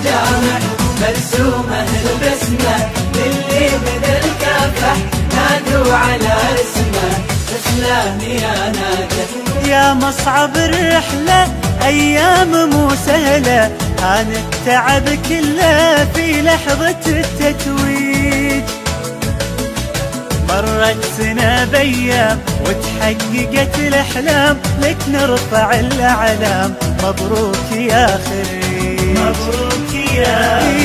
جامع مرسومة البسمة للي بذا الكافح نادوا على اسمه اسلام يا ناجح. يا مصعب الرحلة أيام مو سهلة، هان التعب كله في لحظة التتويج. مرت سنة بأيام وتحققت الأحلام، لك نرفع الأعلام مبروك يا خريج. مبروك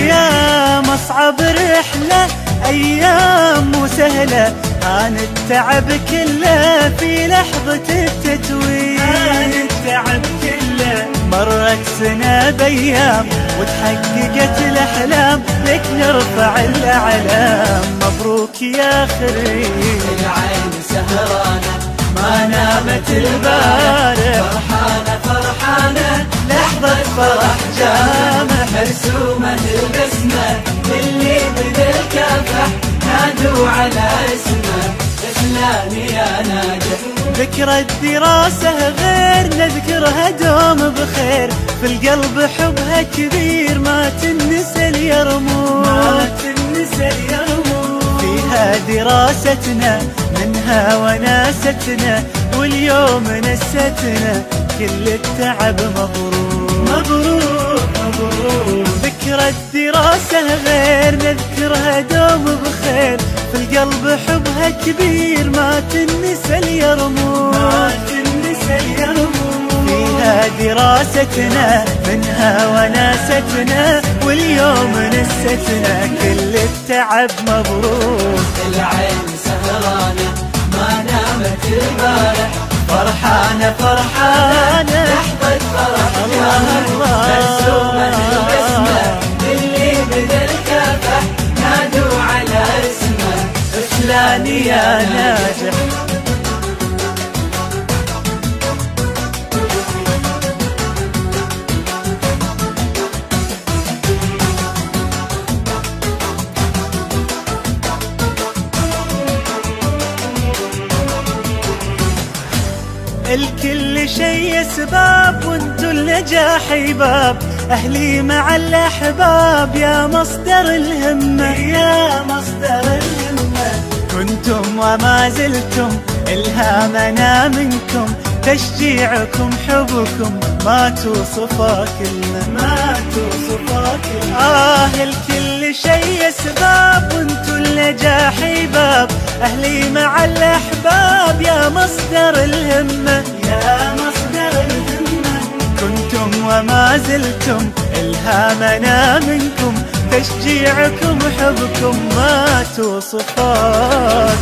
يا مصعب الرحلة أيام مو سهلة، هان التعب كله في لحظة التتويج. هان التعب كله مرت سنة بأيام وتحققت الأحلام، لك نرفع الأعلام مبروك يا خريج. العين سهرانة ما نامت البارح، فرحانة فرحانة لحظة فرح جامع مرسومة البسمة للي بذا الكافح نادوا على اسمه اسلام يا ناجح. ذكرى الدراسة غير نذكرها دوم بخير، في القلب حبها كبير ما تنسى اليرموك. ما تنسى اليرموك فيها دراستنا منها وناستنا، واليوم نستنا كل التعب مبروك. مبروك مبروك. ذكرى الدراسة غير نذكرها دوم بخير، في القلب حبها كبير ما تنسى اليرموك. ما تنسى اليرموك. فيها دراستنا منها وناستنا، واليوم نستنا كل التعب مبروك. العين سهرانة ما نامت البارح، فرحانة فرحانة لحظة فرح جامع مرسومة البسمة للي بذا الكافح نادوا على اسمه اسلام يا ناجح. الكل شي اسباب وانتو النجاح باب، اهلي مع الاحباب يا مصدر الهمة. يا مصدر الهمة كنتم وما زلتم الهامنا منكم، تشجيعكم حبكم ما توصفا كلمة. ما توصفا كلمة. الكل شي اسباب وانتو النجاح باب، اهلي مع الاحباب يا مصدر الهمة. يا مصدر الهمة كنتم وما زلتم الهامنا منكم، تشجيعكم حبكم ما توصفا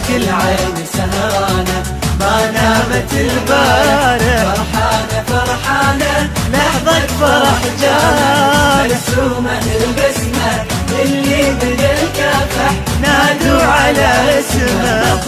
كلمة. العين سهرانة ما نامت البارح، فرحانة فرحانة لحظة فرح جامع مرسومة البسمة للي بذا الكافح نادوا على اسمه.